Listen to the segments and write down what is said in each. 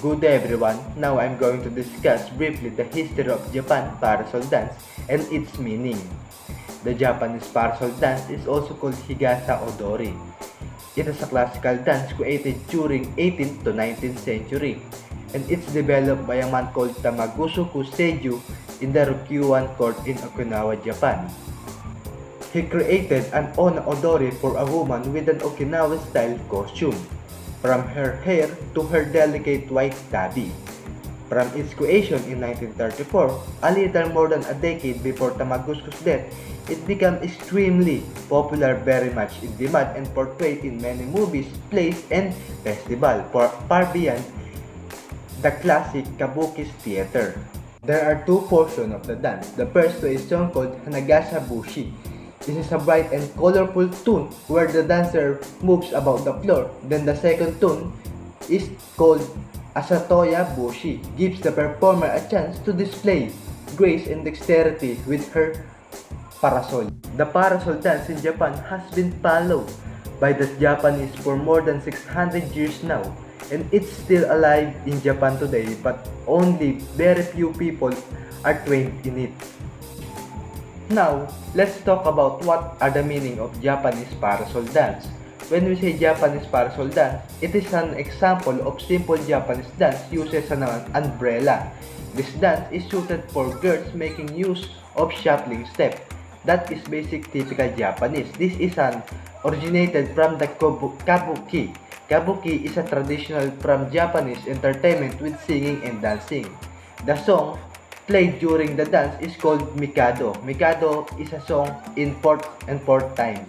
Good day everyone, now I'm going to discuss briefly the history of Japan parasol dance and its meaning. The Japanese parasol dance is also called Higasa Odori. It is a classical dance created during 18th to 19th century and it's developed by a man called Tamagusuku Seiju in the Ryukyuan court in Okinawa, Japan. He created an Onna Odori for a woman with an Okinawa-style costume, from her hair to her delicate white tabby. From its creation in 1934, a little more than a decade before Tamagusu's death, it became extremely popular, very much in demand, and portrayed in many movies, plays, and festivals far beyond the classic kabuki theater. There are two portions of the dance. The first is a song called Hanagasa Bushi. This is a bright and colorful tune where the dancer moves about the floor. Then the second tune is called Asatoya Bushi, gives the performer a chance to display grace and dexterity with her parasol. The parasol dance in Japan has been followed by the Japanese for more than 600 years now, and it's still alive in Japan today, but only very few people are trained in it. Now, let's talk about what are the meaning of Japanese parasol dance. When we say Japanese parasol dance, it is an example of simple Japanese dance uses an umbrella. This dance is suited for girls making use of shuffling step. That is basic typical Japanese. This is originated from the kabuki. Kabuki is a traditional from Japanese entertainment with singing and dancing. The song played during the dance is called Mikado. Mikado is a song in fourth and fourth time.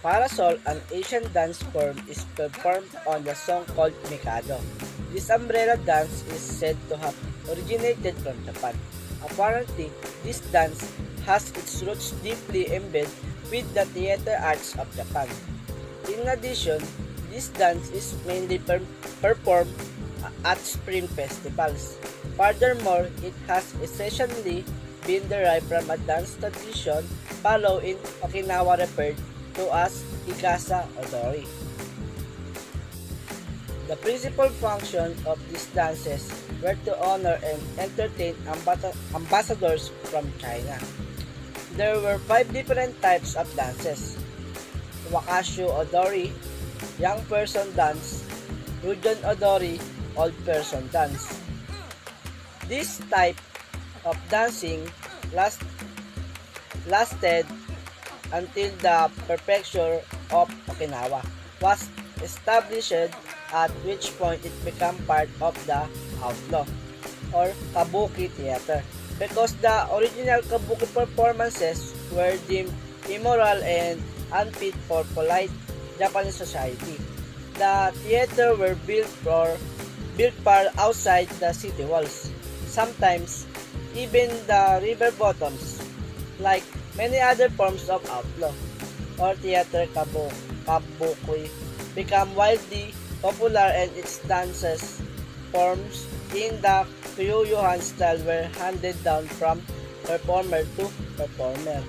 Parasol, an Asian dance form, is performed on the song called Mikado. This umbrella dance is said to have originated from Japan. Apparently, this dance has its roots deeply embedded with the theater arts of Japan. In addition, this dance is mainly performed at spring festivals. Furthermore, it has essentially been derived from a dance tradition followed in Okinawa referred to as Higasa Odori. The principal function of these dances were to honor and entertain ambassadors from China. There were 5 different types of dances: Wakashu Odori, young person dance; Yujon Odori, old person dance. This type of dancing lasted until the prefecture of Okinawa was established, at which point it became part of the outlaw or kabuki theater because the original kabuki performances were deemed immoral and unfit for polite Japanese society. The theater were built far outside the city walls, sometimes even the river bottoms. Like many other forms of outlaw or theater, kabuki became widely popular and its dances forms in the Kyuyuhan style were handed down from performer to performer.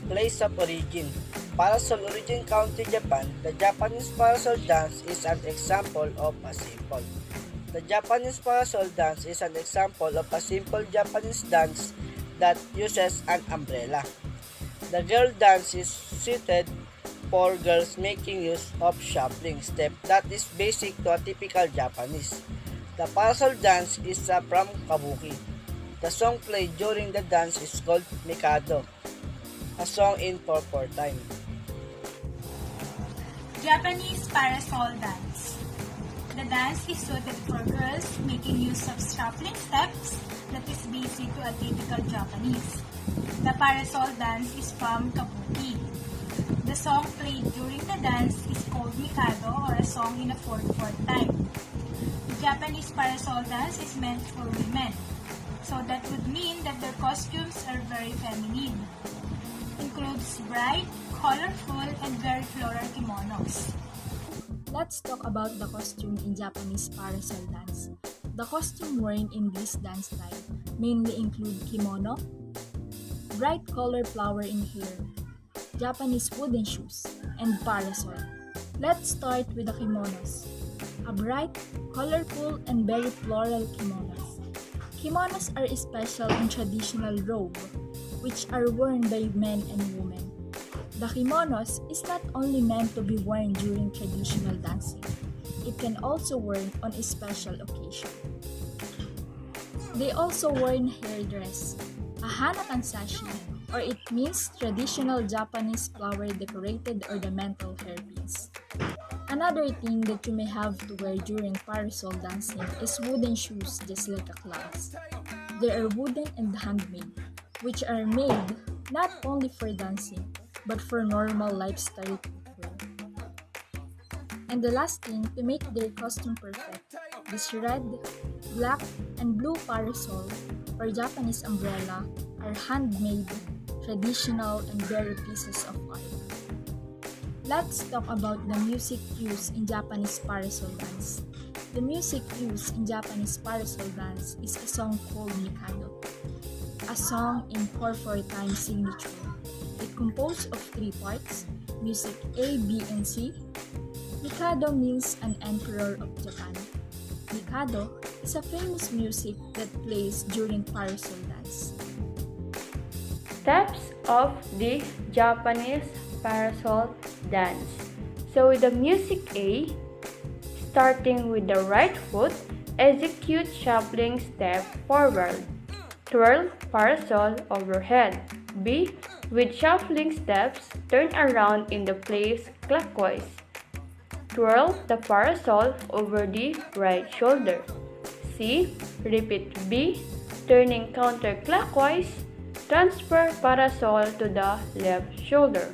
Place of origin. Parasol origin country Japan. The Japanese parasol dance is an example of a simple. The Japanese parasol dance is an example of a simple Japanese dance that uses an umbrella. The girl dance is suited for girls making use of shuffling step that is basic to a typical Japanese. The parasol dance is from kabuki. The song played during the dance is called Mikado, a song in 4/4 time. Japanese parasol dance. The dance is suited for girls making use of shuffling steps that is basic to a typical Japanese. The parasol dance is from kabuki. The song played during the dance is called Mikado, or a song in a 4/4 time. The Japanese parasol dance is meant for women, so that would mean that their costumes are very feminine. Includes bright, colorful, and very floral kimonos. Let's talk about the costume in Japanese parasol dance. The costume worn in this dance style mainly include kimono, bright colored flower in hair, Japanese wooden shoes, and parasol. Let's start with the kimonos. a bright, colorful, and very floral kimonos. Kimonos are special and traditional robe, which are worn by men and women. The kimonos is not only meant to be worn during traditional dancing, it can also worn on a special occasion. They also worn hair dress, a hana kansashi, or it means traditional Japanese flower decorated ornamental hairpins. Another thing that you may have to wear during parasol dancing is wooden shoes just like a clown's. They are wooden and handmade, which are made not only for dancing, but for normal lifestyle wear. And the last thing to make their costume perfect, this red, black, and blue parasol or Japanese umbrella are handmade, traditional, and rare pieces of art. Let's talk about the music used in Japanese parasol dance. The music used in Japanese parasol dance is a song called Mikado, a song in 4/4 time signature. It composed of 3 parts, music A, B, and C. Mikado means an emperor of Japan. Mikado is a famous music that plays during parasol dance. Steps of the Japanese parasol dance. So with the music A, starting with the right foot, execute shuffling step forward. Twirl parasol overhead. B, with shuffling steps, turn around in the place clockwise. Twirl the parasol over the right shoulder. C, repeat B, turning counterclockwise. Transfer parasol to the left shoulder.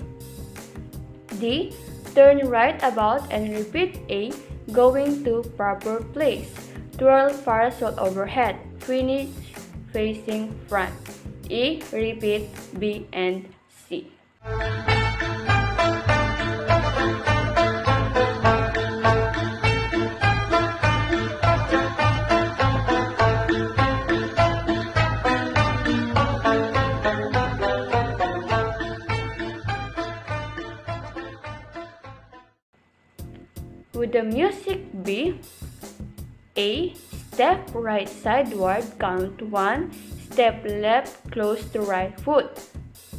D, turn right about and repeat A, going to proper place. Twirl parasol overhead. Finish facing front. E, repeat B and C. With the music B, A, step right sideward, count 1, step left close to right foot,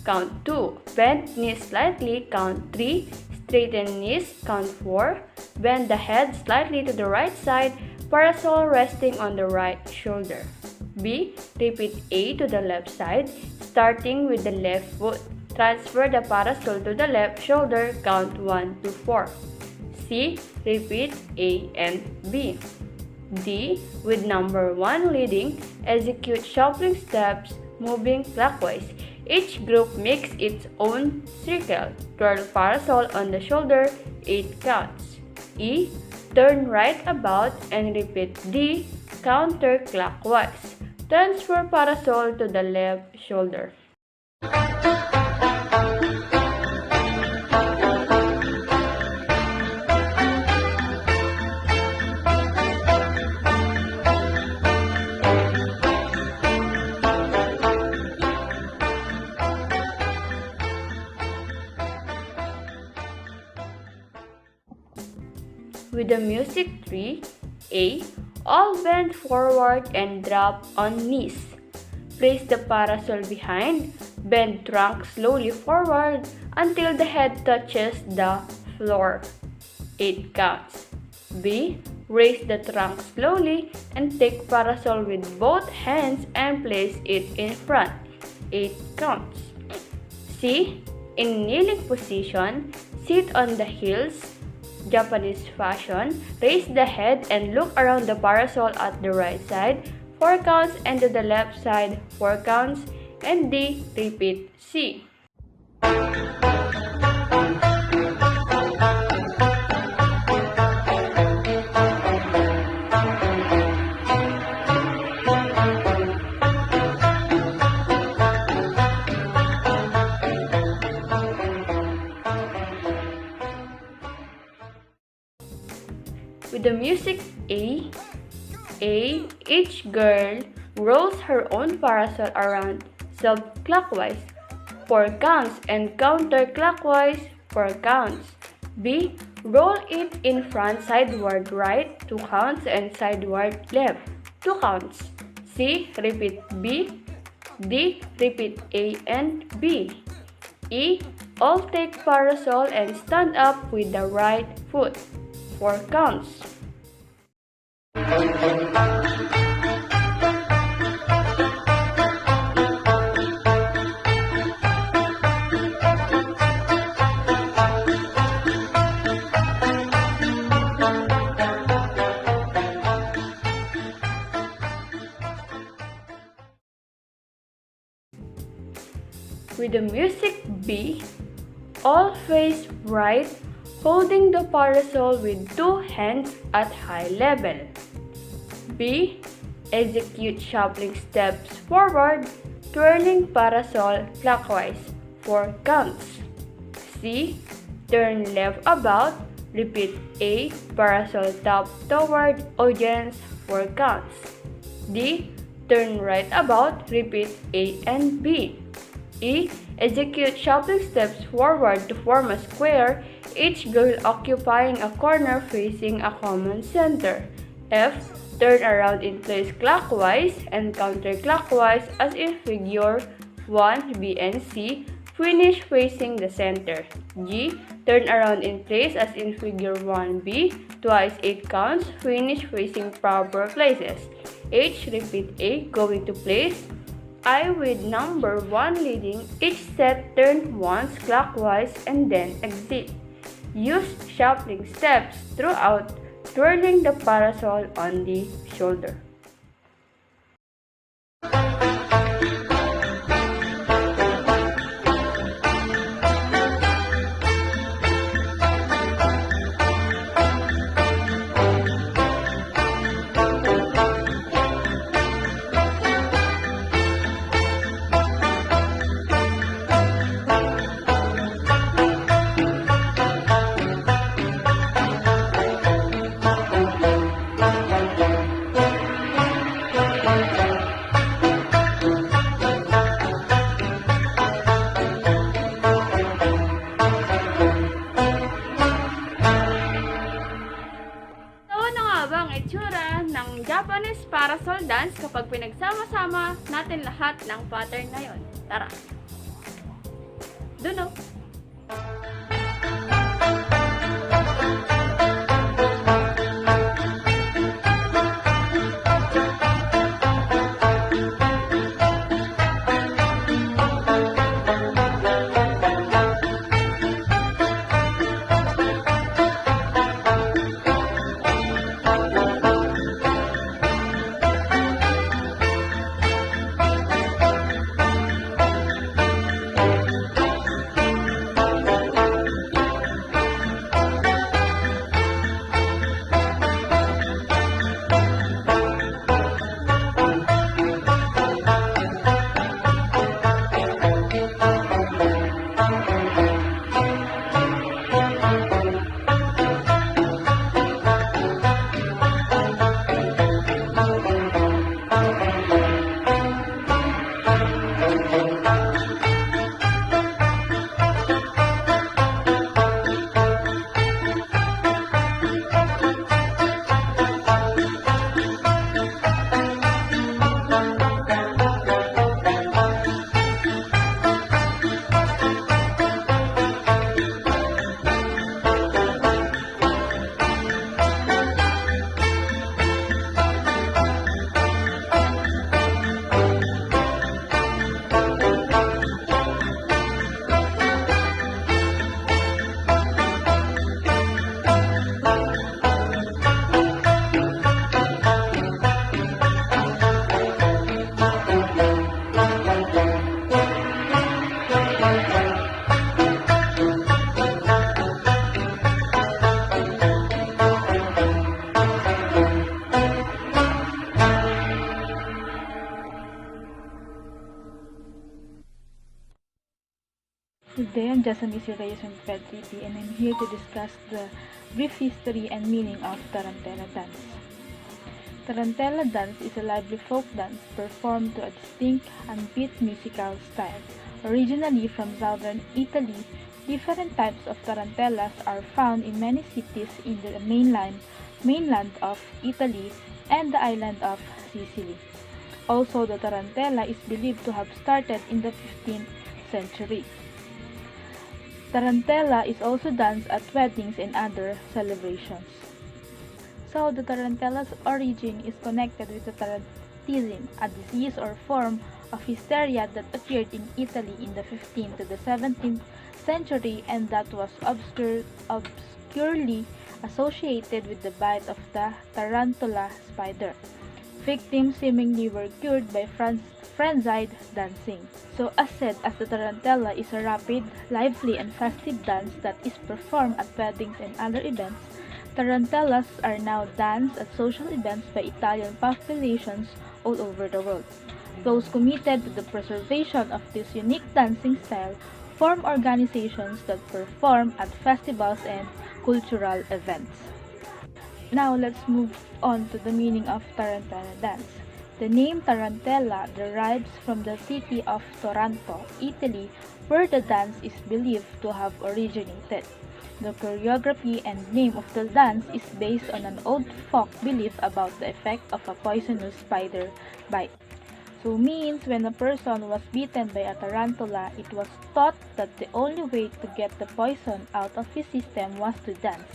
count 2, bend knees slightly, count 3, straighten knees, count 4, bend the head slightly to the right side, parasol resting on the right shoulder. B, repeat A to the left side, starting with the left foot, transfer the parasol to the left shoulder, count 1 to 4. C, repeat A and B. D, with number 1 leading, execute shuffling steps moving clockwise. Each group makes its own circle. Twirl parasol on the shoulder, 8 counts. E, turn right about and repeat D counterclockwise. Transfer parasol to the left shoulder. With the music 3, A, all bend forward and drop on knees. Place the parasol behind, bend trunk slowly forward until the head touches the floor. 8 counts. B, raise the trunk slowly and take parasol with both hands and place it in front. 8 counts. C, in kneeling position, sit on the heels, Japanese fashion, raise the head and look around the parasol at the right side, 4 counts, and to the left side, 4 counts, and D, repeat C. With the music A, each girl rolls her own parasol around self-clockwise, 4 counts, and counterclockwise, 4 counts. B. Roll it in front sideward right 2 counts and sideward left 2 counts. C. Repeat B. D. Repeat A and B. E. All take parasol and stand up with the right foot 4 counts. With the music B, all face right, holding the parasol with 2 hands at high level. B. Execute shuffling steps forward, twirling parasol clockwise 4 counts. C. Turn left about, repeat A. Parasol top toward audience 4 counts. D. Turn right about, repeat A and B. E. Execute shuffling steps forward to form a square, each girl occupying a corner facing a common center. F. Turn around in place clockwise and counterclockwise as in figure 1, B and C. Finish facing the center. G. Turn around in place as in figure 1B, twice 8 counts, finish facing proper places. H. Repeat A, going to place. I with number 1 leading, each set turn once clockwise and then exit. Use shuffling steps throughout, twirling the parasol on the shoulder. Ng Japanese parasol dance kapag pinagsama-sama natin lahat ng pattern na yon. Tara! Duno! Good day, I'm Jasamisi Reyes from Fed 3P and I'm here to discuss the brief history and meaning of Tarantella dance. Tarantella dance is a lively folk dance performed to a distinct and beat musical style, originally from southern Italy, Different types of tarantellas are found in many cities in the mainland of Italy and the island of Sicily. Also, the tarantella is believed to have started in the 15th century. Tarantella is also danced at weddings and other celebrations. So, the tarantella's origin is connected with the tarantism, a disease or form of hysteria that appeared in Italy in the 15th to the 17th century and that was obscurely associated with the bite of the tarantula spider. Victims seemingly were cured by frenzied dancing. So as said, as the tarantella is a rapid, lively, and festive dance that is performed at weddings and other events, tarantellas are now danced at social events by Italian populations all over the world. Those committed to the preservation of this unique dancing style form organizations that perform at festivals and cultural events. Now let's move on to the meaning of tarantella dance. The name tarantella derives from the city of Taranto, Italy, where the dance is believed to have originated. The choreography and name of the dance is based on an old folk belief about the effect of a poisonous spider bite. So means when a person was bitten by a tarantula, it was thought that the only way to get the poison out of his system was to dance.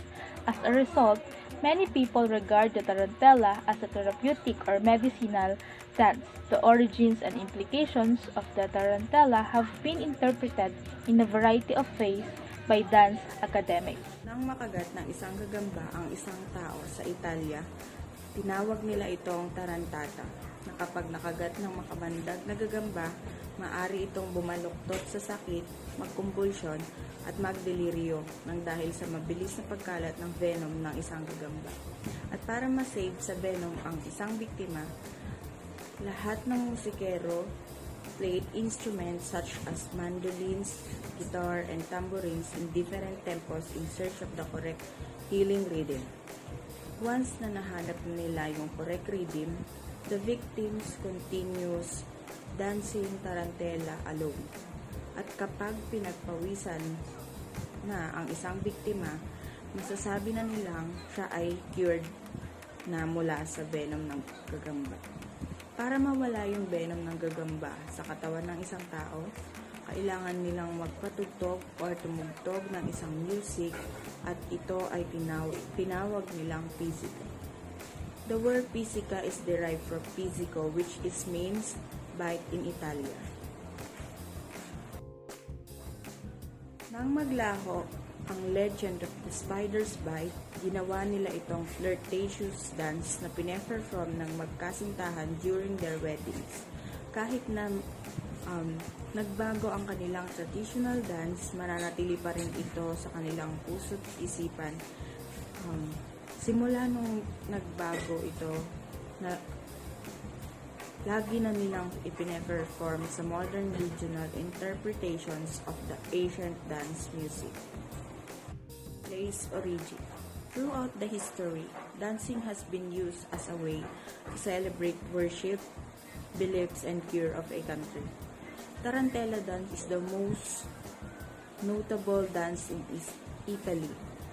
As a result, many people regard the tarantella as a therapeutic or medicinal dance. The origins and implications of the tarantella have been interpreted in a variety of ways by dance academics. Nang makagat ng isang gagamba ang isang tao sa Italia, tinawag nila itong tarantata, na kapag nakagat ng makabandag na gagamba, maari itong bumaluktot sa sakit, magkumpulsyon, at magdeliryo nang dahil sa mabilis na pagkalat ng venom ng isang gagamba. At para masave sa venom ang isang biktima, lahat ng musikero played instruments such as mandolins, guitar, and tambourines in different tempos in search of the correct healing rhythm. Once na nahanap nila yung correct rhythm, the victims continues dancing tarantella alone. At kapag pinagpawisan na ang isang biktima, masasabi na nilang siya ay cured na mula sa venom ng gagamba. Para mawala yung venom ng gagamba sa katawan ng isang tao, kailangan nilang magpatugtog or tumugtog ng isang music at ito ay tinawag nilang physica. The word physica is derived from physico, which is means bite in Italian. Nang maglaho ang legend of the spider's bite, ginawa nila itong flirtatious dance na pine-perform ng magkasintahan during their weddings. Kahit na nagbago ang kanilang traditional dance, mananatili pa rin ito sa kanilang puso't isipan. Simula nung nagbago ito, na lagi na nilang ipine-perform sa modern regional interpretations of the ancient dance music. Place origin. Throughout the history, dancing has been used as a way to celebrate worship, beliefs, and cure of a country. Tarantella dance is the most notable dance in Italy.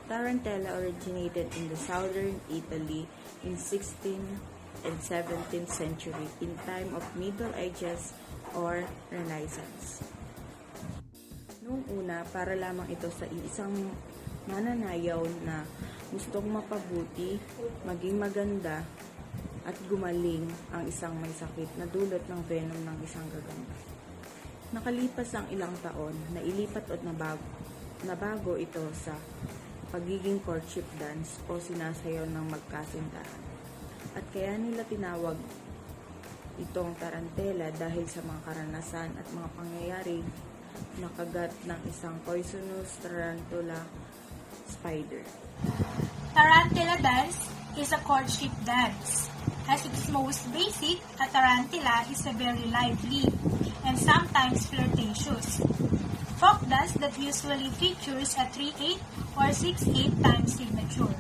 Tarantella originated in the southern Italy in 16th and 17th century in time of Middle Ages or Renaissance. Noong una, para lamang ito sa isang mananayaw na gustong mapabuti, maging maganda, at gumaling ang isang may sakit na dulot ng venom ng isang gagamba. Nakalipas ang ilang taon, nailipat at nabago ito sa pagiging courtship dance o sinasayaw ng magkasintahan. At kaya nila tinawag itong tarantella dahil sa mga karanasan at mga pangyayari na kagat ng isang poisonous tarantula spider. Tarantella dance is a courtship dance. At its most basic, a tarantella is a very lively and sometimes flirtatious folk dance that usually features a 3/8 or 6/8 time signature.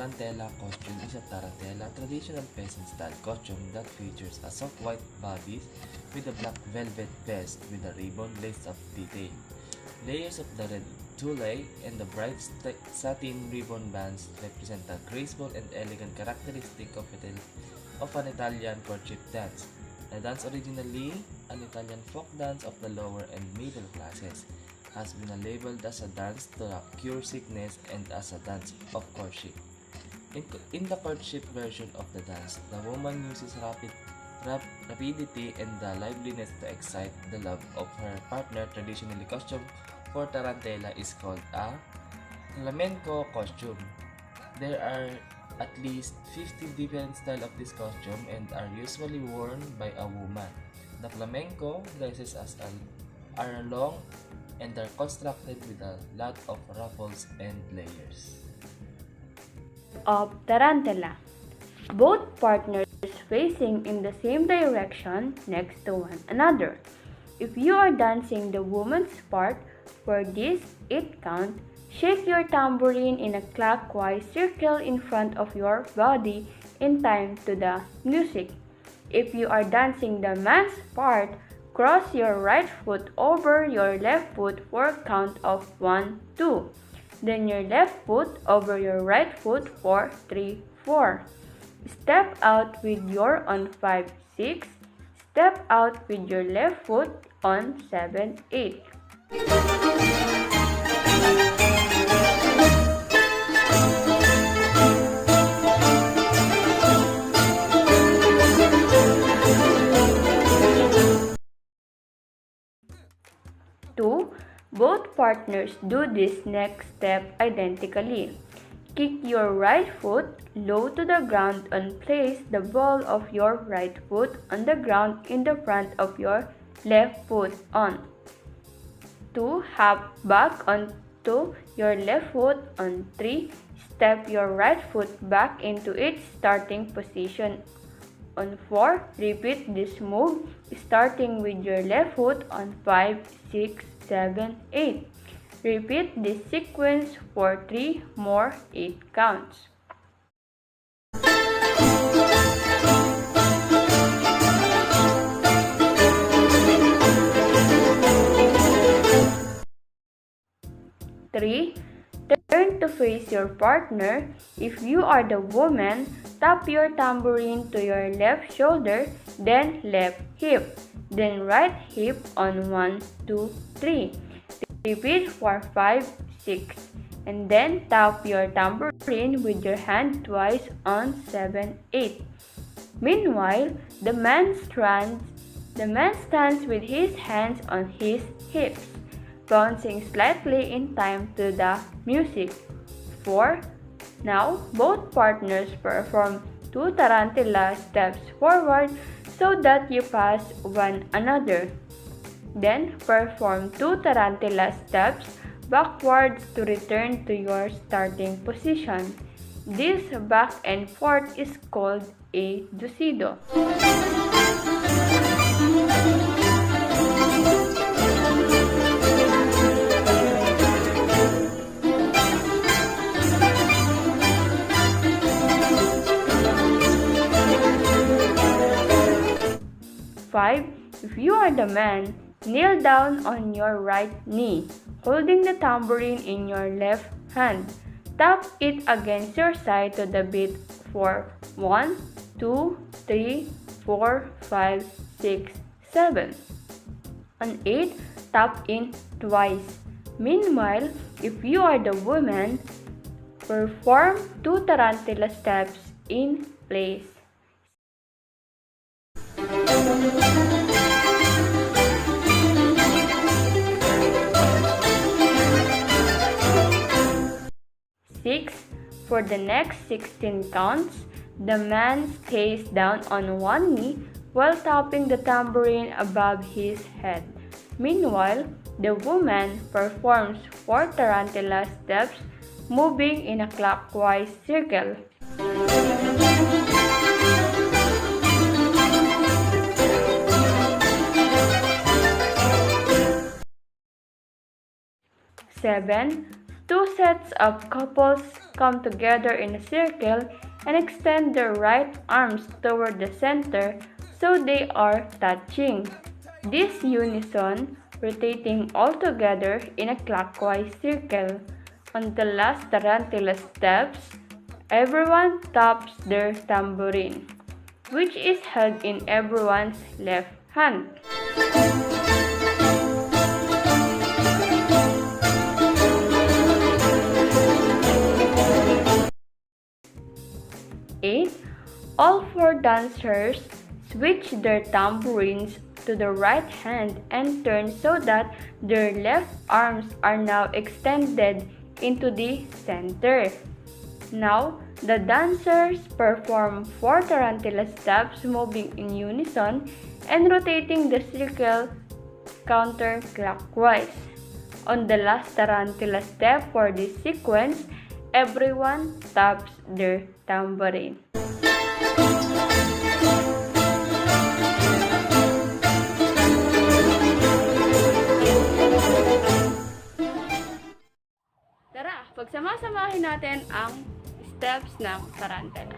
Tarantella costume is a Tarantella traditional peasant-style costume that features a soft white body with a black velvet vest with a ribbon laced up detail. Layers of the red tulle and the bright satin ribbon bands represent the graceful and elegant characteristic of an Italian courtship dance. The dance, originally an Italian folk dance of the lower and middle classes, has been labeled as a dance to cure sickness and as a dance of courtship. In the courtship version of the dance, the woman uses rapidity and the liveliness to excite the love of her partner. Traditionally, costume for Tarantella is called a flamenco costume. There are at least 50 different styles of this costume and are usually worn by a woman. The flamenco dresses are long and are constructed with a lot of ruffles and layers. Of Tarantella. Both partners facing in the same direction next to one another. If you are dancing the woman's part, for this it counts, shake your tambourine in a clockwise circle in front of your body in time to the music. If you are dancing the man's part, cross your right foot over your left foot for a count of 1, 2. Then your left foot over your right foot for 3, 4. Step out with your on 5, 6. Step out with your left foot on 7, 8. Two, both partners do this next step identically. Kick your right foot low to the ground and place the ball of your right foot on the ground in the front of your left foot on. 2. Hop back onto your left foot on 3. Step your right foot back into its starting position. On 4, repeat this move starting with your left foot on 5, 6, 7, 8. Repeat this sequence for 3 more 8 counts. Three, turn to face your partner. If you are the woman, tap your tambourine to your left shoulder, then left hip, then right hip on 1, 2, 3. Repeat for 5, 6, and then tap your tambourine with your hand twice on 7, 8. Meanwhile, the man stands with his hands on his hips, bouncing slightly in time to the music. 4. Now, both partners perform 2 tarantella steps forward so that you pass one another. Then, perform 2 tarantella steps backwards to return to your starting position. This back and forth is called a ducido. 5. If you are the man, kneel down on your right knee, holding the tambourine in your left hand. Tap it against your side to the beat for 1, 2, 3, 4, 5, 6, 7. On 8, tap in twice. Meanwhile, if you are the woman, perform 2 tarantella steps in place. For the next 16 counts, the man stays down on one knee while tapping the tambourine above his head. Meanwhile, the woman performs 4 tarantella steps, moving in a clockwise circle. Seven, 2 sets of couples come together in a circle and extend their right arms toward the center so they are touching. This unison, rotating all together in a clockwise circle. On the last Tarantella steps, everyone taps their tambourine, which is held in everyone's left hand. A. All four dancers switch their tambourines to the right hand and turn so that their left arms are now extended into the center. Now, the dancers perform 4 tarantella steps moving in unison and rotating the circle counterclockwise. On the last tarantella step for this sequence, everyone taps their tambourine. Tara, pagsama-samahin natin ang steps ng tarantella.